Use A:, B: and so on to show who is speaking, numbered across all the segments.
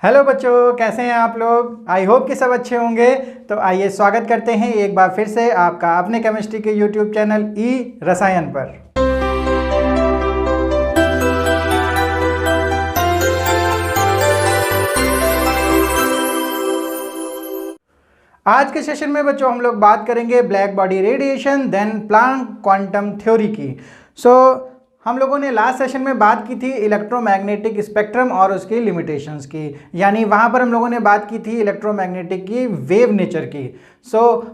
A: Hello बच्चों, कैसे हैं आप लोग। आई होप कि सब अच्छे होंगे। तो आइए स्वागत करते हैं एक बार फिर से आपका अपने केमिस्ट्री के यूट्यूब चैनल ई रसायन पर। आज के सेशन में बच्चों हम लोग बात करेंगे black body radiation then Planck quantum theory की। हम लोगों ने लास्ट सेशन में बात की थी इलेक्ट्रोमैग्नेटिक स्पेक्ट्रम और उसकी लिमिटेशंस की, यानी वहाँ पर हम लोगों ने बात की थी इलेक्ट्रोमैग्नेटिक की वेव नेचर की।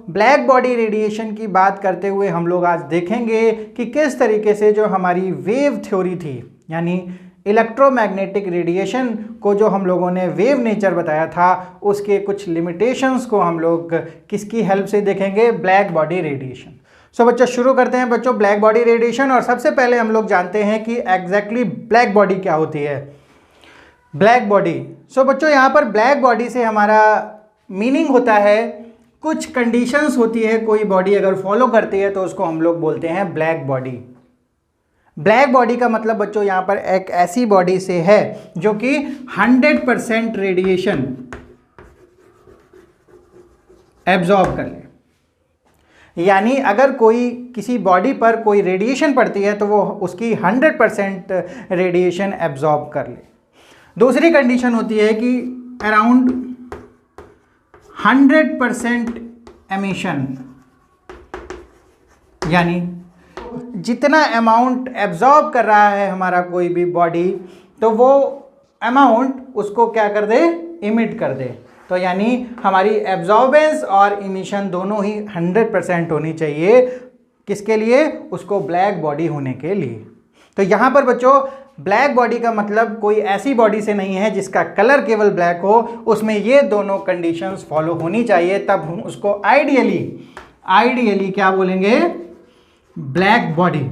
A: ब्लैक बॉडी रेडिएशन की बात करते हुए हम लोग आज देखेंगे कि किस तरीके से जो हमारी वेव थ्योरी थी, यानी इलेक्ट्रोमैग्नेटिक रेडिएशन को जो हम लोगों ने वेव नेचर बताया था, उसके कुछ लिमिटेशंस को हम लोग किसकी हेल्प से देखेंगे, ब्लैक बॉडी रेडिएशन। बच्चों शुरू करते हैं बच्चों ब्लैक बॉडी रेडिएशन। और सबसे पहले हम लोग जानते हैं कि एग्जैक्टली ब्लैक बॉडी क्या होती है। ब्लैक बॉडी, बच्चों यहाँ पर ब्लैक बॉडी से हमारा मीनिंग होता है कुछ कंडीशंस होती है, कोई बॉडी अगर फॉलो करती है तो उसको हम लोग बोलते हैं ब्लैक बॉडी। ब्लैक बॉडी का मतलब बच्चों यहाँ पर एक ऐसी बॉडी से है जो कि 100% रेडिएशन एब्जॉर्ब कर ले, यानी अगर कोई किसी बॉडी पर कोई रेडिएशन पड़ती है तो वो उसकी 100% रेडिएशन एब्जॉर्ब कर ले। दूसरी कंडीशन होती है कि अराउंड 100% एमिशन, यानी जितना अमाउंट एब्जॉर्ब कर रहा है हमारा कोई भी बॉडी, तो वो अमाउंट उसको क्या कर दे, इमिट कर दे। तो यानी हमारी एब्जॉर्बेंस और इमिशन दोनों ही 100% होनी चाहिए। किसके लिए? उसको ब्लैक बॉडी होने के लिए। तो यहाँ पर बच्चों ब्लैक बॉडी का मतलब कोई ऐसी बॉडी से नहीं है जिसका कलर केवल ब्लैक हो, उसमें ये दोनों कंडीशंस फॉलो होनी चाहिए, तब हम उसको आइडियली क्या बोलेंगे, ब्लैक बॉडी।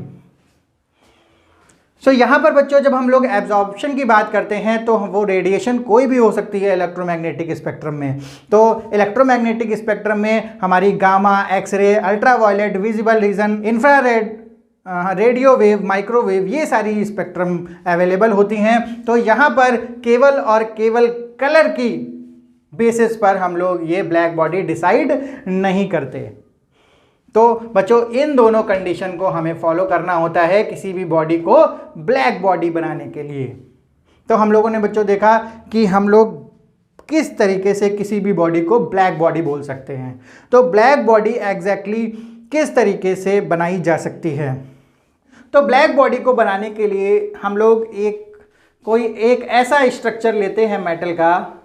A: यहाँ पर बच्चों जब हम लोग एब्जॉर्प्शन की बात करते हैं तो वो रेडिएशन कोई भी हो सकती है इलेक्ट्रोमैग्नेटिक स्पेक्ट्रम में। तो इलेक्ट्रोमैग्नेटिक स्पेक्ट्रम में हमारी gamma, X ray, ultraviolet, visible region, infrared, radio wave, microwave, ये सारी स्पेक्ट्रम अवेलेबल होती हैं। तो यहाँ पर केवल और केवल कलर की बेसिस पर हम लोग ये ब्लैक बॉडी डिसाइड नहीं करते। तो बच्चों इन दोनों कंडीशन को हमें फॉलो करना होता है किसी भी बॉडी को ब्लैक बॉडी बनाने के लिए। तो हम लोगों ने बच्चों देखा कि हम लोग किस तरीके से किसी भी बॉडी को ब्लैक बॉडी बोल सकते हैं। तो ब्लैक बॉडी एग्जैक्टली किस तरीके से बनाई जा सकती है। तो ब्लैक बॉडी को बनाने के लिए हम लोग एक ऐसा स्ट्रक्चर लेते हैं मेटल का,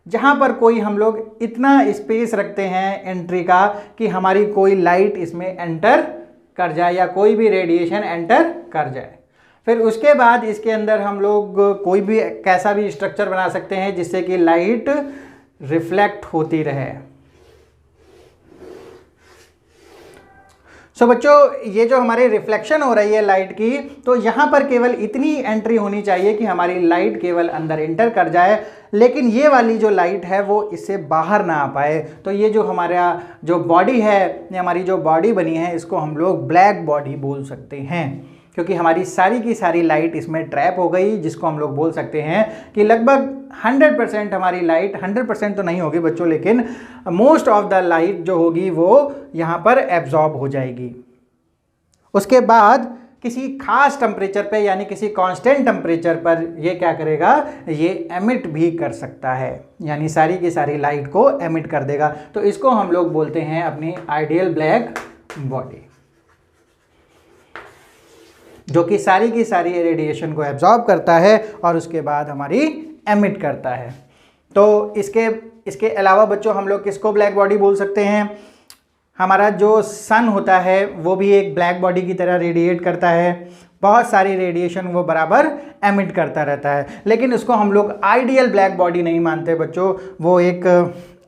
A: जहाँ पर कोई हम लोग इतना स्पेस रखते हैं एंट्री का कि हमारी कोई लाइट इसमें एंटर कर जाए या कोई भी रेडिएशन एंटर कर जाए। फिर उसके बाद इसके अंदर हम लोग कोई भी कैसा भी स्ट्रक्चर बना सकते हैं जिससे कि लाइट रिफ्लेक्ट होती रहे। बच्चों ये जो हमारी रिफ्लेक्शन हो रही है लाइट की, तो यहाँ पर केवल इतनी एंट्री होनी चाहिए कि हमारी लाइट केवल अंदर एंटर कर जाए, लेकिन ये वाली जो लाइट है वो इससे बाहर ना आ पाए। तो ये जो हमारा जो बॉडी है, ये हमारी जो बॉडी बनी है, इसको हम लोग ब्लैक बॉडी बोल सकते हैं, क्योंकि हमारी सारी की सारी लाइट इसमें ट्रैप हो गई, जिसको हम लोग बोल सकते हैं कि लगभग 100% हमारी लाइट, 100% तो नहीं होगी बच्चों, लेकिन मोस्ट ऑफ द लाइट जो होगी वो यहाँ पर एब्जॉर्ब हो जाएगी। उसके बाद किसी खास टेम्परेचर पे, यानी किसी कांस्टेंट टेम्परेचर पर ये क्या करेगा, ये एमिट भी कर सकता है, यानी सारी की सारी लाइट को एमिट कर देगा। तो इसको हम लोग बोलते हैं अपनी आइडियल ब्लैक बॉडी, जो कि सारी की सारी रेडिएशन को एब्जॉर्ब करता है और उसके बाद हमारी एमिट करता है। तो इसके अलावा बच्चों हम लोग किसको ब्लैक बॉडी बोल सकते हैं, हमारा जो सन होता है वो भी एक ब्लैक बॉडी की तरह रेडिएट करता है, बहुत सारी रेडिएशन वो बराबर एमिट करता रहता है, लेकिन उसको हम लोग आइडियल ब्लैक बॉडी नहीं मानते बच्चों।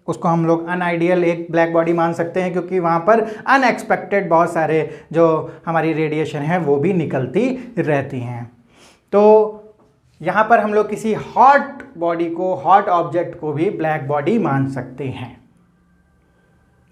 A: उसको हम लोग अनआइडियल एक ब्लैक बॉडी मान सकते हैं, क्योंकि वहाँ पर अनएक्सपेक्टेड बहुत सारे जो हमारी रेडिएशन है वो भी निकलती रहती हैं। तो यहाँ पर हम लोग किसी हॉट बॉडी को, हॉट ऑब्जेक्ट को भी ब्लैक बॉडी मान सकते हैं।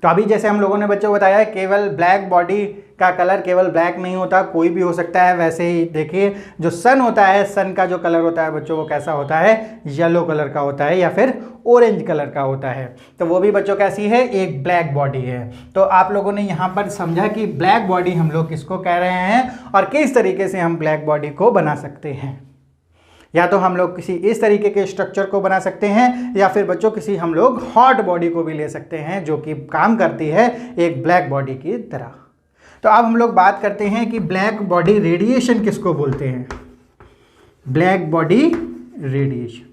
A: तो अभी जैसे हम लोगों ने बच्चों बताया केवल ब्लैक बॉडी का कलर केवल ब्लैक नहीं होता, कोई भी हो सकता है। वैसे ही देखिए जो सन होता है, सन का जो कलर होता है बच्चों वो कैसा होता है, येलो कलर का होता है या फिर ऑरेंज कलर का होता है। तो वो भी बच्चों कैसी है, एक ब्लैक बॉडी है। तो आप लोगों ने यहाँ पर समझा कि ब्लैक बॉडी हम लोग किसको कह रहे हैं और किस तरीके से हम ब्लैक बॉडी को बना सकते हैं। या तो हम लोग किसी इस तरीके के स्ट्रक्चर को बना सकते हैं या फिर बच्चों किसी हम लोग हॉट बॉडी को भी ले सकते हैं जो कि काम करती है एक ब्लैक बॉडी की तरह। तो अब हम लोग बात करते हैं कि ब्लैक बॉडी रेडिएशन किसको बोलते हैं। ब्लैक बॉडी रेडिएशन,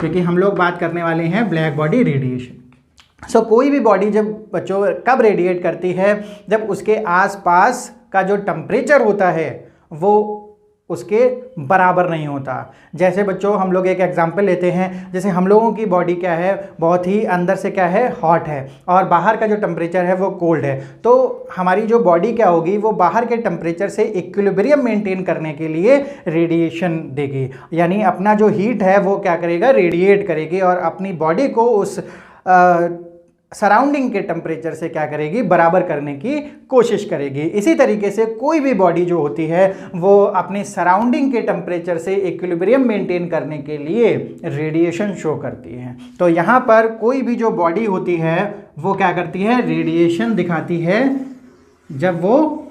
A: क्योंकि हम लोग बात करने वाले हैं ब्लैक बॉडी रेडिएशन। सो कोई भी बॉडी जब बच्चों कब रेडिएट करती है, जब उसके आसपास का जो टेम्परेचर होता है वो उसके बराबर नहीं होता। जैसे बच्चों हम लोग एक एग्जांपल लेते हैं, जैसे हम लोगों की बॉडी क्या है, बहुत ही अंदर से क्या है, हॉट है और बाहर का जो टेम्परेचर है वो कोल्ड है। तो हमारी जो बॉडी क्या होगी, वो बाहर के टेम्परेचर से इक्विलिब्रियम मेंटेन करने के लिए रेडिएशन देगी, यानी अपना जो हीट है वो क्या करेगा, रेडिएट करेगी और अपनी बॉडी को उस सराउंडिंग के टेम्परेचर से क्या करेगी, बराबर करने की कोशिश करेगी। इसी तरीके से कोई भी बॉडी जो होती है वो अपने सराउंडिंग के टेम्परेचर से इक्विलिब्रियम मेंटेन करने के लिए रेडिएशन शो करती है। तो यहाँ पर कोई भी जो बॉडी होती है वो क्या करती है, रेडिएशन दिखाती है जब वो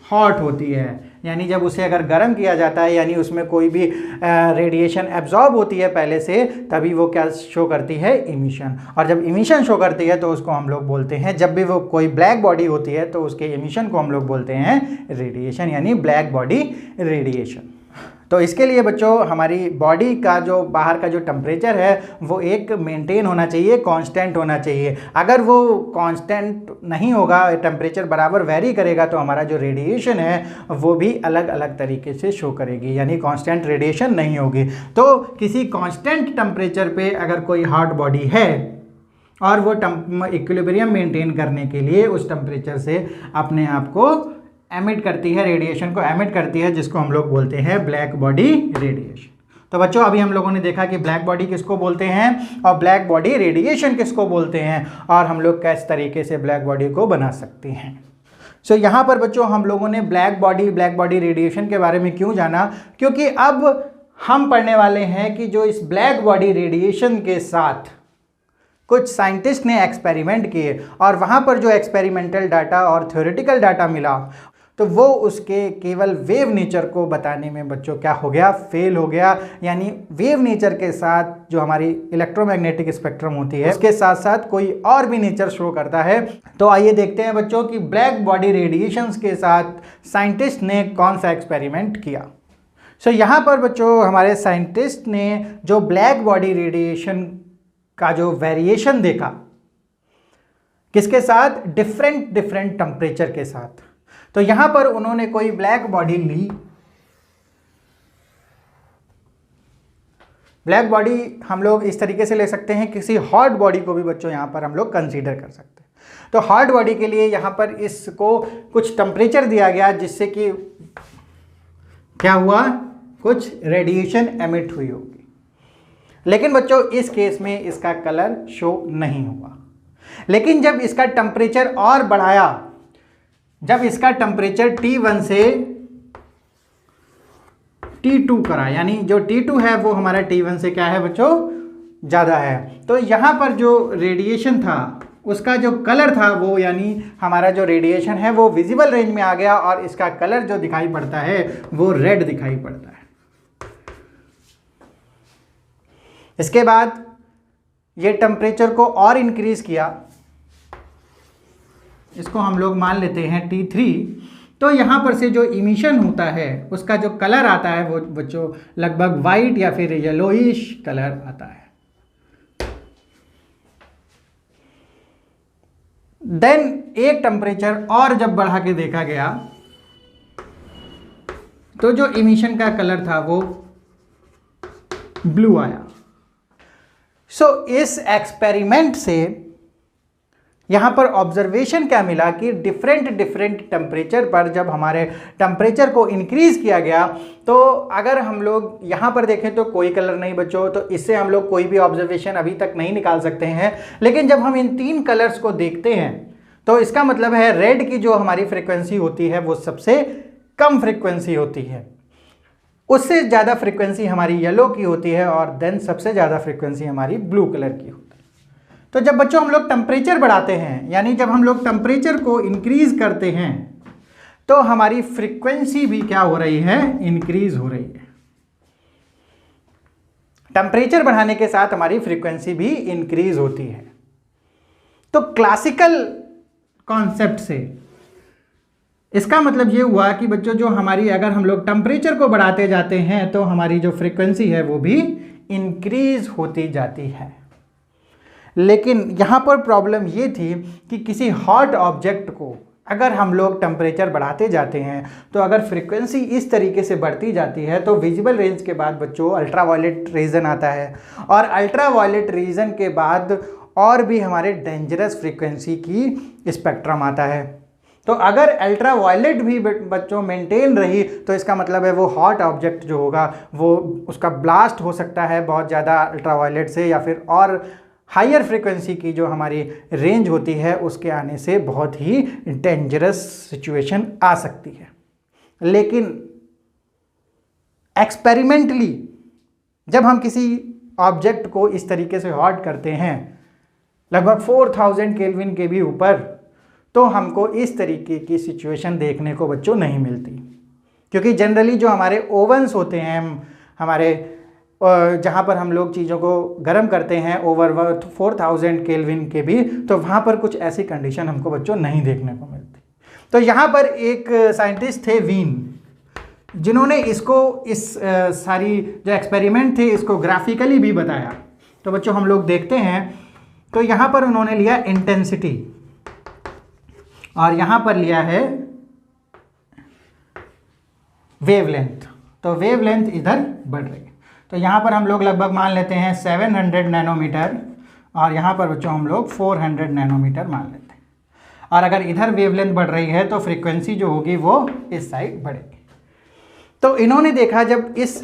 A: हॉट होती है, यानी जब उसे अगर गर्म किया जाता है, यानी उसमें कोई भी रेडिएशन एब्जॉर्ब होती है पहले से, तभी वो क्या शो करती है, इमिशन। और जब इमिशन शो करती है तो उसको हम लोग बोलते हैं, जब भी वो कोई ब्लैक बॉडी होती है तो उसके इमिशन को हम लोग बोलते हैं रेडिएशन, यानी ब्लैक बॉडी रेडिएशन। तो इसके लिए बच्चों हमारी बॉडी का जो बाहर का जो टेम्परेचर है वो एक मेंटेन होना चाहिए, कांस्टेंट होना चाहिए। अगर वो कांस्टेंट नहीं होगा, टेम्परेचर बराबर वेरी करेगा, तो हमारा जो रेडिएशन है वो भी अलग अलग तरीके से शो करेगी, यानी कांस्टेंट रेडिएशन नहीं होगी। तो किसी कांस्टेंट टेम्परेचर पे अगर कोई हॉट बॉडी है और वो इक्विलिब्रियम मेंटेन करने के लिए उस टेम्परेचर से अपने आप को एमिट करती है, रेडिएशन को एमिट करती है, जिसको हम लोग बोलते हैं ब्लैक बॉडी रेडिएशन। तो बच्चों अभी हम लोगों ने देखा कि ब्लैक बॉडी किसको बोलते हैं और ब्लैक बॉडी रेडिएशन किसको बोलते हैं और हम लोग किस तरीके से ब्लैक बॉडी को बना सकते हैं। सो यहाँ पर बच्चों हम लोगों ने ब्लैक बॉडी रेडिएशन के बारे में क्यों जाना, क्योंकि अब हम पढ़ने वाले हैं कि जो इस ब्लैक बॉडी रेडिएशन के साथ कुछ साइंटिस्ट ने एक्सपेरिमेंट किए और वहाँ पर जो एक्सपेरिमेंटल डाटा और थ्योरेटिकल डाटा मिला तो वो उसके केवल वेव नेचर को बताने में बच्चों क्या हो गया, फेल हो गया। यानी वेव नेचर के साथ जो हमारी इलेक्ट्रोमैग्नेटिक स्पेक्ट्रम होती है उसके साथ साथ कोई और भी नेचर शो करता है। तो आइए देखते हैं बच्चों कि ब्लैक बॉडी रेडिएशंस के साथ साइंटिस्ट ने कौन सा एक्सपेरिमेंट किया। सो यहाँ पर बच्चों हमारे साइंटिस्ट ने जो ब्लैक बॉडी रेडिएशन का जो वेरिएशन देखा, किसके साथ, डिफरेंट टेम्परेचर के साथ। तो यहां पर उन्होंने कोई ब्लैक बॉडी ली, ब्लैक बॉडी हम लोग इस तरीके से ले सकते हैं, किसी हॉट बॉडी को भी बच्चों यहां पर हम लोग कंसीडर कर सकते हैं। तो हॉट बॉडी के लिए यहां पर इसको कुछ टेम्परेचर दिया गया जिससे कि क्या हुआ, कुछ रेडिएशन एमिट हुई होगी, लेकिन बच्चों इस केस में इसका कलर शो नहीं हुआ। लेकिन जब इसका टेम्परेचर और बढ़ाया, जब इसका टेम्परेचर T1 से T2 करा, यानी जो T2 है वो हमारा T1 से क्या है बच्चों, ज़्यादा है, तो यहाँ पर जो रेडिएशन था उसका जो कलर था वो, यानी हमारा जो रेडिएशन है वो विजिबल रेंज में आ गया और इसका कलर जो दिखाई पड़ता है वो रेड दिखाई पड़ता है। इसके बाद ये टेम्परेचर को और इंक्रीज किया, इसको हम लोग मान लेते हैं T3। तो यहाँ पर से जो इमिशन होता है उसका जो कलर आता है वो बच्चों लगभग वाइट या फिर येलोइश कलर आता है। देन एक टेम्परेचर और जब बढ़ा के देखा गया तो जो इमिशन का कलर था वो ब्लू आया। सो इस एक्सपेरिमेंट से यहाँ पर ऑब्जर्वेशन क्या मिला कि डिफरेंट टेम्परेचर पर जब हमारे टेम्परेचर को इंक्रीज़ किया गया, तो अगर हम लोग यहाँ पर देखें तो कोई कलर नहीं बच्चों, तो इससे हम लोग कोई भी ऑब्जर्वेशन अभी तक नहीं निकाल सकते हैं। लेकिन जब हम इन 3 कलर्स को देखते हैं तो इसका मतलब है रेड की जो हमारी फ्रिक्वेंसी होती है वो सबसे कम फ्रिक्वेंसी होती है, उससे ज़्यादा फ्रिक्वेंसी हमारी येलो की होती है, और देन सबसे ज़्यादा फ्रिक्वेंसी हमारी ब्लू कलर की होती है। तो जब बच्चों हम लोग टेम्परेचर बढ़ाते हैं, यानी जब हम लोग टेम्परेचर को इंक्रीज करते हैं, तो हमारी फ्रिक्वेंसी भी क्या हो रही है, इंक्रीज हो रही है। टेम्परेचर बढ़ाने के साथ हमारी फ्रीक्वेंसी भी इंक्रीज होती है। तो क्लासिकल कॉन्सेप्ट से इसका मतलब ये हुआ कि बच्चों जो हमारी, अगर हम लोग टेम्परेचर को बढ़ाते जाते हैं तो हमारी जो फ्रीक्वेंसी है वो भी इंक्रीज होती जाती है। लेकिन यहाँ पर प्रॉब्लम ये थी कि किसी हॉट ऑब्जेक्ट को अगर हम लोग टेम्परेचर बढ़ाते जाते हैं तो अगर फ्रीक्वेंसी इस तरीके से बढ़ती जाती है तो विजिबल रेंज के बाद बच्चों अल्ट्रावायलेट रीजन आता है, और अल्ट्रावायलेट रीजन के बाद और भी हमारे डेंजरस फ्रीक्वेंसी की स्पेक्ट्रम आता है। तो अगर अल्ट्रावायलेट भी बच्चों मेंटेन रही तो इसका मतलब है वो हॉट ऑब्जेक्ट जो होगा वो उसका ब्लास्ट हो सकता है बहुत ज़्यादा अल्ट्रावायलेट से, या फिर और हायर फ्रीक्वेंसी की जो हमारी रेंज होती है उसके आने से बहुत ही डेंजरस सिचुएशन आ सकती है। लेकिन एक्सपेरिमेंटली जब हम किसी ऑब्जेक्ट को इस तरीके से हॉट करते हैं लगभग 4000 केल्विन के भी ऊपर, तो हमको इस तरीके की सिचुएशन देखने को बच्चों नहीं मिलती, क्योंकि जनरली जो हमारे ओवन्स होते हैं हमारे जहाँ पर हम लोग चीज़ों को गर्म करते हैं ओवर 4000 केल्विन के भी, तो वहाँ पर कुछ ऐसी कंडीशन हमको बच्चों नहीं देखने को मिलती। तो यहाँ पर एक साइंटिस्ट थे वीन, जिन्होंने इसको इस सारी जो एक्सपेरिमेंट थे इसको ग्राफिकली भी बताया। तो बच्चों हम लोग देखते हैं, तो यहाँ पर उन्होंने लिया इंटेंसिटी और यहाँ पर लिया है वेवलेंथ। तो वेवलेंथ इधर बढ़ रही है, तो यहाँ पर हम लोग लगभग मान लेते हैं 700 नैनोमीटर, और यहाँ पर बच्चों हम लोग 400 नैनोमीटर मान लेते हैं। और अगर इधर वेवलेंथ बढ़ रही है तो फ्रीक्वेंसी जो होगी वो इस साइड बढ़ेगी। तो इन्होंने देखा जब इस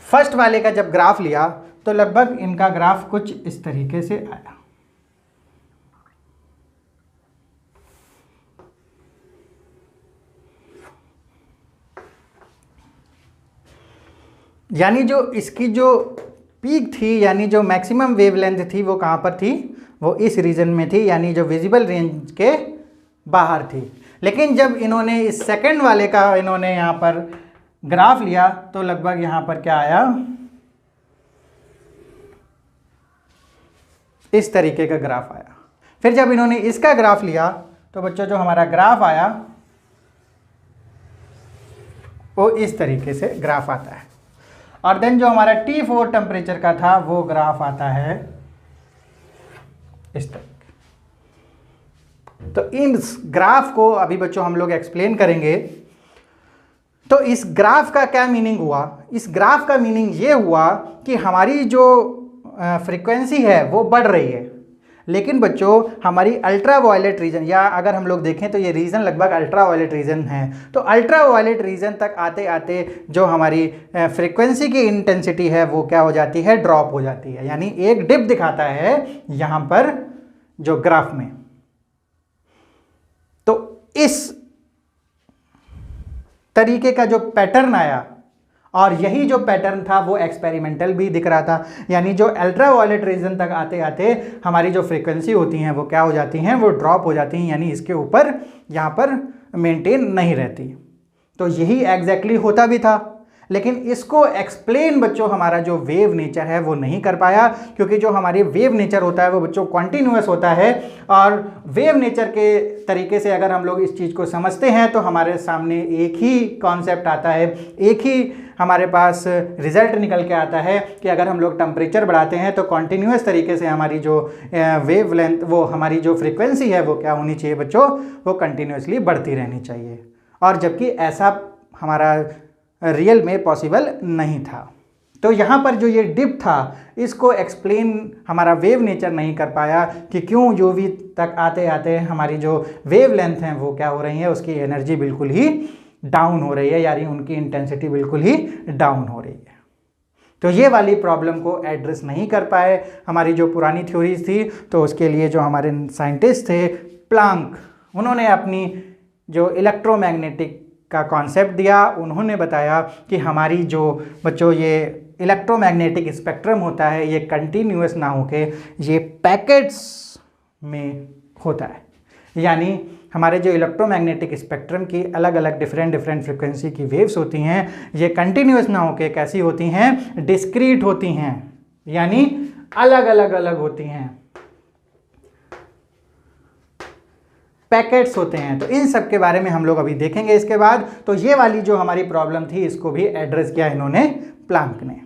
A: फर्स्ट वाले का जब ग्राफ लिया तो लगभग इनका ग्राफ कुछ इस तरीके से आया। यानी जो इसकी जो पीक थी, यानी जो मैक्सिमम वेवलेंथ थी वो कहाँ पर थी, वो इस रीजन में थी, यानी जो विजिबल रेंज के बाहर थी। लेकिन जब इन्होंने इस सेकंड वाले का इन्होंने यहाँ पर ग्राफ लिया तो लगभग यहाँ पर क्या आया, इस तरीके का ग्राफ आया। फिर जब इन्होंने इसका ग्राफ लिया तो बच्चों जो हमारा ग्राफ आया वो इस तरीके से ग्राफ आता है। और देन जो हमारा T4 टेम्परेचर का था वो ग्राफ आता है इस तरीके। तो इस ग्राफ को अभी बच्चों हम लोग एक्सप्लेन करेंगे। तो इस ग्राफ का क्या मीनिंग हुआ, इस ग्राफ का मीनिंग ये हुआ कि हमारी जो फ्रीक्वेंसी है वो बढ़ रही है, लेकिन बच्चों हमारी अल्ट्रावायलेट रीजन, या अगर हम लोग देखें तो ये रीजन लगभग अल्ट्रावायलेट रीजन है, तो अल्ट्रावायलेट रीजन तक आते आते जो हमारी फ्रीक्वेंसी की इंटेंसिटी है वो क्या हो जाती है, ड्रॉप हो जाती है। यानी एक डिप दिखाता है यहाँ पर जो ग्राफ में। तो इस तरीके का जो पैटर्न आया, और यही जो पैटर्न था वो एक्सपेरिमेंटल भी दिख रहा था, यानी जो अल्ट्रावायलेट रीजन तक आते आते हमारी जो फ्रीक्वेंसी होती हैं वो क्या हो जाती हैं, वो ड्रॉप हो जाती हैं, यानी इसके ऊपर यहाँ पर मेंटेन नहीं रहती। तो यही एग्जैक्टली होता भी था। लेकिन इसको एक्सप्लेन बच्चों हमारा जो वेव नेचर है वो नहीं कर पाया, क्योंकि जो हमारी वेव नेचर होता है वो बच्चों कॉन्टिन्यूअस होता है। और वेव नेचर के तरीके से अगर हम लोग इस चीज़ को समझते हैं तो हमारे सामने एक ही कॉन्सेप्ट आता है, एक ही हमारे पास रिजल्ट निकल के आता है कि अगर हम लोग टेम्परेचर बढ़ाते हैं तो कॉन्टिन्यूअस तरीके से हमारी जो वेव लेंथ, वो हमारी जो फ्रीक्वेंसी है वो क्या होनी चाहिए बच्चों, वो कंटिन्यूअसली बढ़ती रहनी चाहिए। और जबकि ऐसा हमारा रियल में पॉसिबल नहीं था। तो यहाँ पर जो ये डिप था इसको एक्सप्लेन हमारा वेव नेचर नहीं कर पाया कि क्यों यूवी तक आते आते हमारी जो वेव लेंथ हैं वो क्या हो रही है, उसकी एनर्जी बिल्कुल ही डाउन हो रही है, यानी उनकी इंटेंसिटी बिल्कुल ही डाउन हो रही है। तो ये वाली प्रॉब्लम को एड्रेस नहीं कर पाए हमारी जो पुरानी थ्योरीज थी। तो उसके लिए जो हमारे साइंटिस्ट थे प्लांक, उन्होंने अपनी जो इलेक्ट्रोमैग्नेटिक का कॉन्सेप्ट दिया। उन्होंने बताया कि हमारी जो बच्चों ये इलेक्ट्रोमैग्नेटिक स्पेक्ट्रम होता है ये कंटिन्यूअस ना होके ये पैकेट्स में होता है, यानी हमारे जो इलेक्ट्रोमैग्नेटिक स्पेक्ट्रम की अलग अलग डिफरेंट फ्रिक्वेंसी की वेव्स होती हैं ये कंटिन्यूअस ना होके कैसी होती हैं, डिस्क्रीट होती हैं, यानी अलग अलग होती हैं, पैकेट्स होते हैं। तो इन सब के बारे में हम लोग अभी देखेंगे इसके बाद। तो ये वाली जो हमारी प्रॉब्लम थी इसको भी एड्रेस किया इन्होंने प्लांक ने।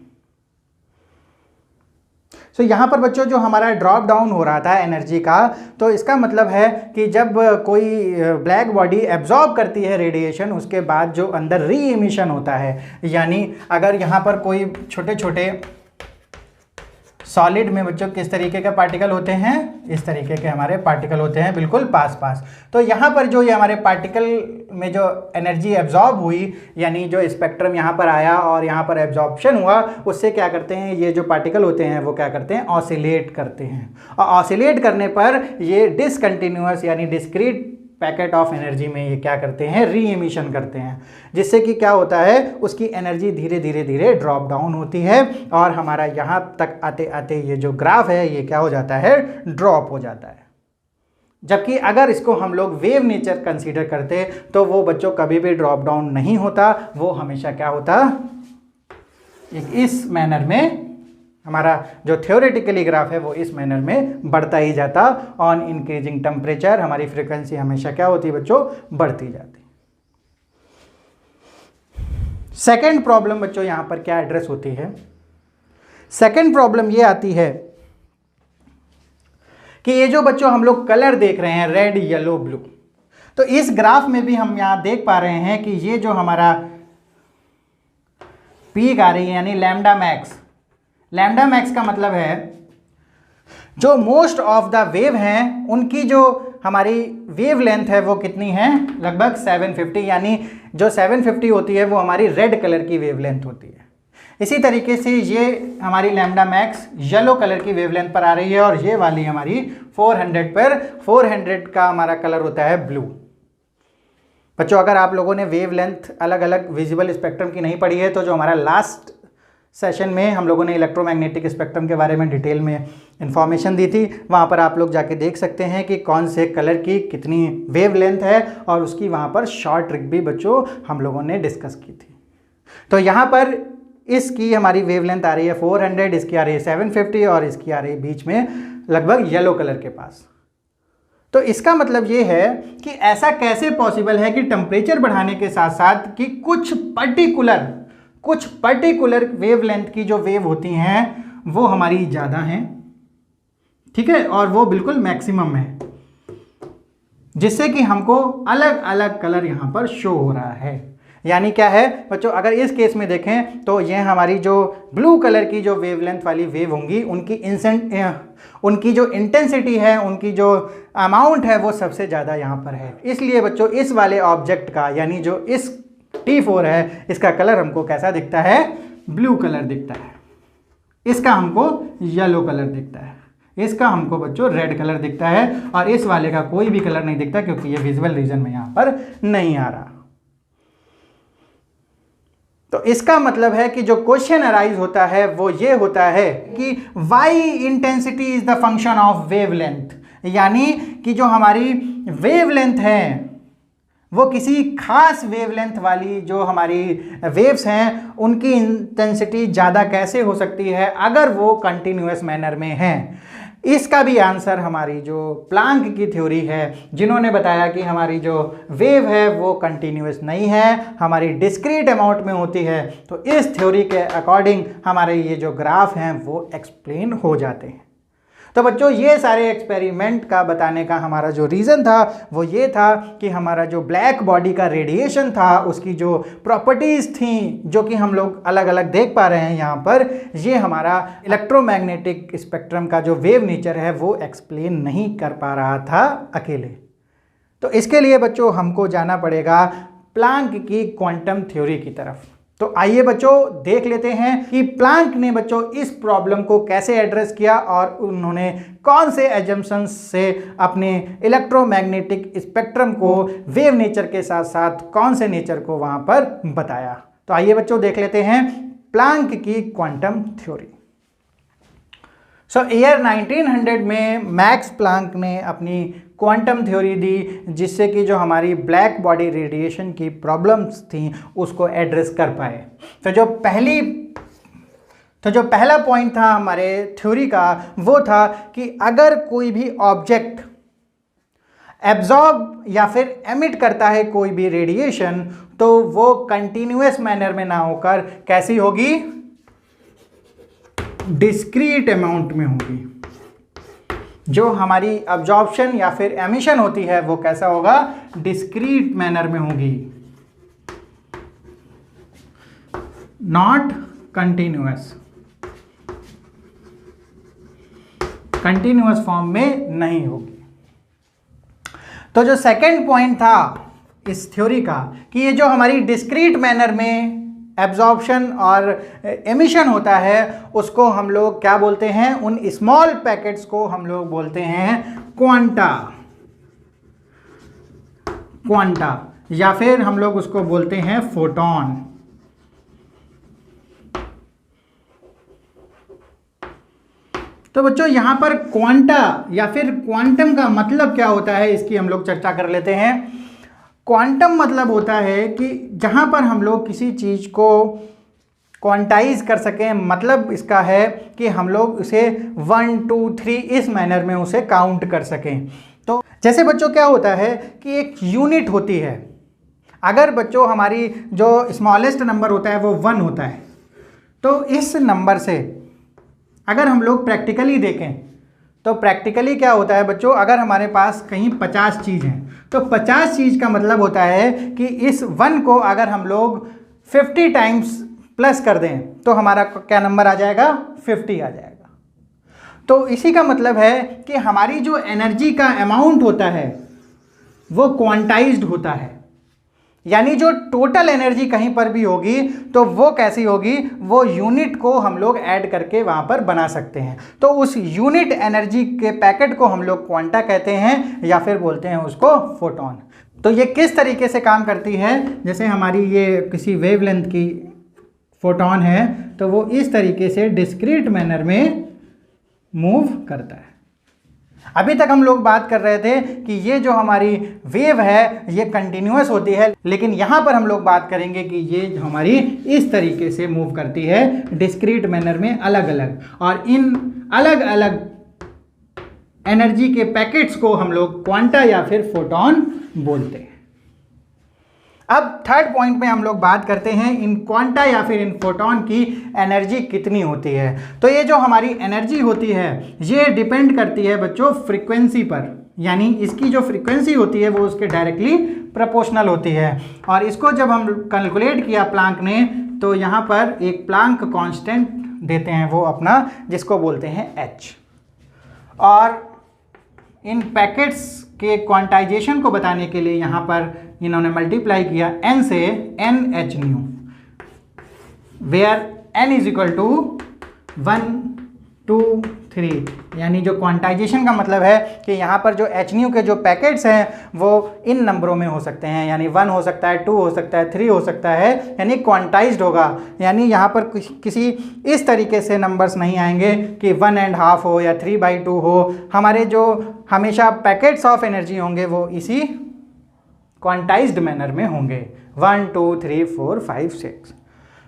A: सो यहाँ पर बच्चों जो हमारा ड्रॉप डाउन हो रहा था एनर्जी का, तो इसका मतलब है कि जब कोई ब्लैक बॉडी एब्जॉर्ब करती है रेडिएशन उसके बाद जो अंदर री इमिशन होता है, यानी अगर यहाँ पर कोई छोटे छोटे सॉलिड में बच्चों किस तरीके के पार्टिकल होते हैं, इस तरीके के हमारे पार्टिकल होते हैं बिल्कुल पास। तो यहाँ पर जो ये हमारे पार्टिकल में जो एनर्जी एब्जॉर्ब हुई, यानी जो स्पेक्ट्रम यहाँ पर आया और यहाँ पर एब्जॉर्प्शन हुआ, उससे क्या करते हैं ये जो पार्टिकल होते हैं वो क्या करते हैं, ऑसिलेट करते हैं। और ऑसिलेट करने पर ये डिसकंटिन्यूअस यानी डिस्क्रीट पैकेट ऑफ एनर्जी में ये क्या करते हैं, री इमिशन करते हैं, जिससे कि क्या होता है उसकी एनर्जी धीरे धीरे ड्रॉप डाउन होती है और हमारा यहाँ तक आते आते ये जो ग्राफ है ये क्या हो जाता है, ड्रॉप हो जाता है। जबकि अगर इसको हम लोग वेव नेचर कंसीडर करते तो वो बच्चों कभी भी ड्रॉप डाउन नहीं होता, वो हमेशा क्या होता, इस मैनर में हमारा जो थ्योरेटिकली ग्राफ है वो इस मैनर में बढ़ता ही जाता। ऑन इंक्रीजिंग टेम्परेचर हमारी फ्रीक्वेंसी हमेशा क्या होती है बच्चों, बढ़ती जाती। सेकंड प्रॉब्लम बच्चों यहां पर क्या एड्रेस होती है, सेकंड प्रॉब्लम ये आती है कि ये जो बच्चों हम लोग कलर देख रहे हैं रेड येलो ब्लू, तो इस ग्राफ में भी हम यहां देख पा रहे हैं कि ये जो हमारा पीक आ रही है यानी लैम्डा मैक्स, लैम्डा मैक्स का मतलब है जो मोस्ट ऑफ द वेव हैं उनकी जो हमारी वेव लेंथ है वो कितनी है, लगभग 750, यानी जो 750 होती है वो हमारी रेड कलर की वेव लेंथ होती है। इसी तरीके से ये हमारी लैम्डा मैक्स येलो कलर की वेव लेंथ पर आ रही है और ये वाली हमारी 400 पर, 400 का हमारा कलर होता है ब्लू। बच्चों अगर आप लोगों ने वेव लेंथ अलग अलग विजिबल स्पेक्ट्रम की नहीं पढ़ी है तो जो हमारा लास्ट सेशन में हम लोगों ने इलेक्ट्रोमैग्नेटिक स्पेक्ट्रम के बारे में डिटेल में इंफॉर्मेशन दी थी, वहाँ पर आप लोग जाके देख सकते हैं कि कौन से कलर की कितनी वेव लेंथ है और उसकी वहाँ पर शॉर्ट ट्रिक भी बच्चों हम लोगों ने डिस्कस की थी। तो यहाँ पर इसकी हमारी वेव लेंथ आ रही है 400, इसकी आ रही है 750 और इसकी आ रही है बीच में लगभग येलो कलर के पास। तो इसका मतलब ये है कि ऐसा कैसे पॉसिबल है कि टेम्परेचर बढ़ाने के साथ साथ कि कुछ पर्टिकुलर वेवलेंथ की जो वेव होती हैं वो हमारी ज़्यादा हैं, ठीक है, और वो बिल्कुल मैक्सिमम है, जिससे कि हमको अलग अलग कलर यहाँ पर शो हो रहा है। यानी क्या है बच्चों, अगर इस केस में देखें तो ये हमारी जो ब्लू कलर की जो वेवलेंथ वाली वेव होंगी उनकी जो इंटेंसिटी है, उनकी जो अमाउंट है वो सबसे ज़्यादा यहाँ पर है। इसलिए बच्चों इस वाले ऑब्जेक्ट का यानी जो इस T4 है इसका कलर हमको कैसा दिखता है, ब्लू कलर दिखता है, इसका हमको येलो कलर दिखता है, इसका हमको बच्चों रेड कलर दिखता है और इस वाले का कोई भी कलर नहीं दिखता क्योंकि ये विजुअल रीजन में यहाँ पर नहीं आ रहा। तो इसका मतलब है कि जो क्वेश्चन अराइज होता है वो ये होता है कि why intensity is the function of wavelength, यानी कि जो हमारी वेवलेंथ है वो किसी खास वेवलेंथ वाली जो हमारी वेव्स हैं उनकी इंटेंसिटी ज़्यादा कैसे हो सकती है अगर वो कंटिन्यूअस मैनर में हैं। इसका भी आंसर हमारी जो प्लांक की थ्योरी है, जिन्होंने बताया कि हमारी जो वेव है वो कंटिन्यूअस नहीं है, हमारी डिस्क्रीट अमाउंट में होती है। तो इस थ्योरी के अकॉर्डिंग हमारे ये जो ग्राफ हैं वो एक्सप्लेन हो जाते हैं। तो बच्चों ये सारे एक्सपेरिमेंट का बताने का हमारा जो रीज़न था वो ये था कि हमारा जो ब्लैक बॉडी का रेडिएशन था उसकी जो प्रॉपर्टीज़ थी जो कि हम लोग अलग अलग देख पा रहे हैं यहाँ पर, ये हमारा इलेक्ट्रोमैग्नेटिक स्पेक्ट्रम का जो वेव नेचर है वो एक्सप्लेन नहीं कर पा रहा था अकेले। तो इसके लिए बच्चों हमको जाना पड़ेगा प्लांक की क्वांटम थ्योरी की तरफ। तो आइए बच्चों देख लेते हैं कि प्लांक ने बच्चों इस प्रॉब्लम को कैसे एड्रेस किया और उन्होंने कौन से एजम्पशंस से अपने इलेक्ट्रोमैग्नेटिक स्पेक्ट्रम को वेव नेचर के साथ साथ कौन से नेचर को वहां पर बताया। तो आइए बच्चों देख लेते हैं प्लांक की क्वांटम थ्योरी। ईयर 1900 में मैक्स प्लांक ने अपनी क्वांटम थ्योरी दी जिससे कि जो हमारी ब्लैक बॉडी रेडिएशन की प्रॉब्लम्स थी उसको एड्रेस कर पाए। तो जो पहला पॉइंट था हमारे थ्योरी का वो था कि अगर कोई भी ऑब्जेक्ट एब्जॉर्ब या फिर एमिट करता है कोई भी रेडिएशन तो वो कंटिन्यूअस मैनर में ना होकर कैसी होगी, डिस्क्रीट अमाउंट में होगी। जो हमारी अब्जॉर्प्शन या फिर एमिशन होती है वो कैसा होगा, डिस्क्रीट मैनर में होगी, नॉट कंटिन्यूअस, कंटिन्यूअस फॉर्म में नहीं होगी। तो जो सेकंड पॉइंट था इस थ्योरी का कि ये जो हमारी डिस्क्रीट मैनर में एब्जॉर्प्शन और एमिशन होता है उसको हम लोग क्या बोलते हैं, उन स्मॉल पैकेट्स को हम लोग बोलते हैं क्वांटा या फिर हम लोग उसको बोलते हैं फोटॉन। तो बच्चों यहां पर क्वांटा या फिर क्वांटम का मतलब क्या होता है इसकी हम लोग चर्चा कर लेते हैं। क्वांटम मतलब होता है कि जहाँ पर हम लोग किसी चीज़ को क्वांटाइज कर सकें, मतलब इसका है कि हम लोग उसे 1 2 3 इस मैनर में उसे काउंट कर सकें। तो जैसे बच्चों क्या होता है कि एक यूनिट होती है, अगर बच्चों हमारी जो स्मॉलेस्ट नंबर होता है वो 1 होता है, तो इस नंबर से अगर हम लोग प्रैक्टिकली देखें तो प्रैक्टिकली क्या होता है बच्चों, अगर हमारे पास कहीं 50 चीज़ हैं तो 50 चीज़ का मतलब होता है कि इस 1 को अगर हम लोग 50 टाइम्स प्लस कर दें तो हमारा क्या नंबर आ जाएगा, 50 आ जाएगा। तो इसी का मतलब है कि हमारी जो एनर्जी का अमाउंट होता है वो क्वांटाइज्ड होता है, यानी जो टोटल एनर्जी कहीं पर भी होगी तो वो कैसी होगी, वो यूनिट को हम लोग ऐड करके वहाँ पर बना सकते हैं। तो उस यूनिट एनर्जी के पैकेट को हम लोग क्वांटा कहते हैं या फिर बोलते हैं उसको फोटॉन। तो ये किस तरीके से काम करती है, जैसे हमारी ये किसी वेवलेंथ की फोटॉन है तो वो इस तरीके से डिस्क्रीट मैनर में मूव करता है। अभी तक हम लोग बात कर रहे थे कि ये जो हमारी वेव है ये कंटिन्यूअस होती है, लेकिन यहाँ पर हम लोग बात करेंगे कि ये जो हमारी इस तरीके से मूव करती है डिस्क्रीट मैनर में अलग अलग, और इन अलग अलग एनर्जी के पैकेट्स को हम लोग क्वांटा या फिर फोटॉन बोलते हैं। अब थर्ड पॉइंट में हम लोग बात करते हैं इन क्वांटा या फिर इन फोटॉन की एनर्जी कितनी होती है। तो ये जो हमारी एनर्जी होती है ये डिपेंड करती है बच्चों फ्रीक्वेंसी पर, यानी इसकी जो फ्रीक्वेंसी होती है वो उसके डायरेक्टली प्रोपोर्शनल होती है। और इसको जब हम कैलकुलेट किया प्लांक ने तो यहाँ पर एक प्लांक कांस्टेंट देते हैं वो अपना, जिसको बोलते हैं h। और इन पैकेट्स के क्वांटाइजेशन को बताने के लिए यहाँ पर इन्होंने मल्टीप्लाई किया n से NH न्यू, where n is equal to 1 2 3, यानी जो क्वांटाइजेशन का मतलब है कि यहाँ पर जो h न्यू के जो पैकेट्स हैं वो इन नंबरों में हो सकते हैं, यानी 1 हो सकता है, 2 हो सकता है, 3 हो सकता है, यानी क्वांटाइज्ड होगा। यानी यहाँ पर किसी इस तरीके से नंबर्स नहीं आएंगे कि 1.5 हो या 3/2 हो। हमारे जो हमेशा पैकेट्स ऑफ एनर्जी होंगे वो इसी क्वांटाइज्ड मैनर में होंगे, 1 2 3 4 5 6।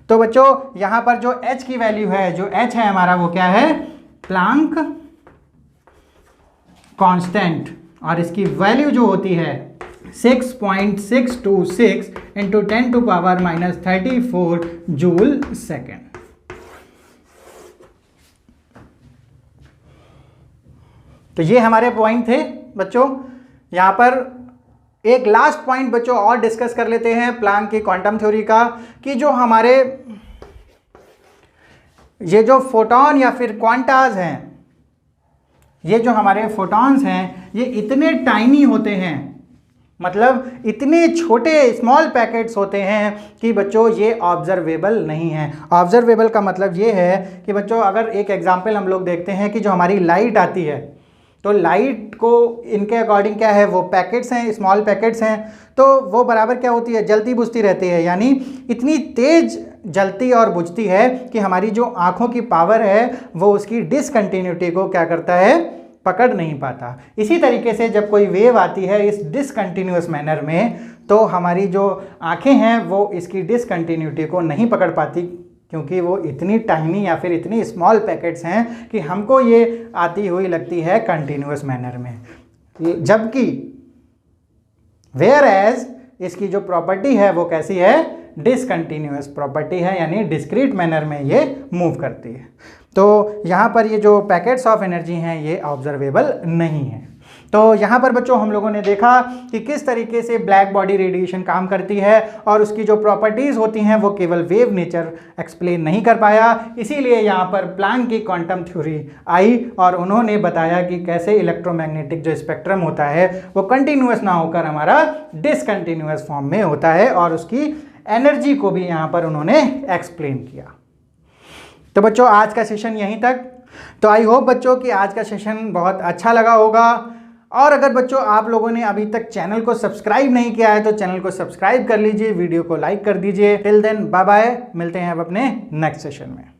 A: तो बच्चों यहाँ पर जो h की वैल्यू है, जो h है हमारा वो क्या है, प्लांक कांस्टेंट, और इसकी वैल्यू जो होती है 6.626 इंटू 10⁻⁻34 जूल सेकेंड। तो ये हमारे पॉइंट थे बच्चों। यहाँ पर एक लास्ट पॉइंट बच्चों और डिस्कस कर लेते हैं प्लैंक की क्वांटम थ्योरी का, कि जो हमारे ये जो फोटॉन या फिर क्वांटाज हैं, ये जो हमारे फोटॉन्स हैं ये इतने टाइनी होते हैं, मतलब इतने छोटे स्मॉल पैकेट्स होते हैं कि बच्चों ये ऑब्जर्वेबल नहीं है। ऑब्जर्वेबल का मतलब ये है कि बच्चों अगर एक एग्जांपल हम लोग देखते हैं कि जो हमारी लाइट आती है, तो लाइट को इनके अकॉर्डिंग क्या है, वो पैकेट्स हैं, स्मॉल पैकेट्स हैं, तो वो बराबर क्या होती है, जलती बुझती रहती है, यानी इतनी तेज जलती और बुझती है कि हमारी जो आँखों की पावर है वो उसकी डिसकंटिन्यूटी को क्या करता है, पकड़ नहीं पाता। इसी तरीके से जब कोई वेव आती है इस डिसकंटिन्यूअस मैनर में, तो हमारी जो आँखें हैं वो इसकी डिसकंटिन्यूटी को नहीं पकड़ पाती, क्योंकि वो इतनी टाइनी या फिर इतनी स्मॉल पैकेट्स हैं कि हमको ये आती हुई लगती है कंटिन्यूअस मैनर में। जबकि वेयर एज इसकी जो प्रॉपर्टी है वो कैसी है, डिसकंटिन्यूअस प्रॉपर्टी है, यानी डिस्क्रीट मैनर में ये मूव करती है। तो यहाँ पर ये जो पैकेट्स ऑफ एनर्जी हैं ये ऑब्जर्वेबल नहीं है। तो यहाँ पर बच्चों हम लोगों ने देखा कि किस तरीके से ब्लैक बॉडी रेडिएशन काम करती है और उसकी जो प्रॉपर्टीज़ होती हैं वो केवल वेव नेचर एक्सप्लेन नहीं कर पाया। इसीलिए यहाँ पर प्लैंक की क्वांटम थ्योरी आई और उन्होंने बताया कि कैसे इलेक्ट्रोमैग्नेटिक जो स्पेक्ट्रम होता है वो कंटिन्यूअस ना होकर हमारा डिसकंटिन्यूअस फॉर्म में होता है, और उसकी एनर्जी को भी यहाँ पर उन्होंने एक्सप्लेन किया। तो बच्चों आज का सेशन यहीं तक। तो आई होप बच्चों कि आज का सेशन बहुत अच्छा लगा होगा, और अगर बच्चों आप लोगों ने अभी तक चैनल को सब्सक्राइब नहीं किया है तो चैनल को सब्सक्राइब कर लीजिए, वीडियो को लाइक कर दीजिए। टिल देन बाय बाय, मिलते हैं अब अपने नेक्स्ट सेशन में।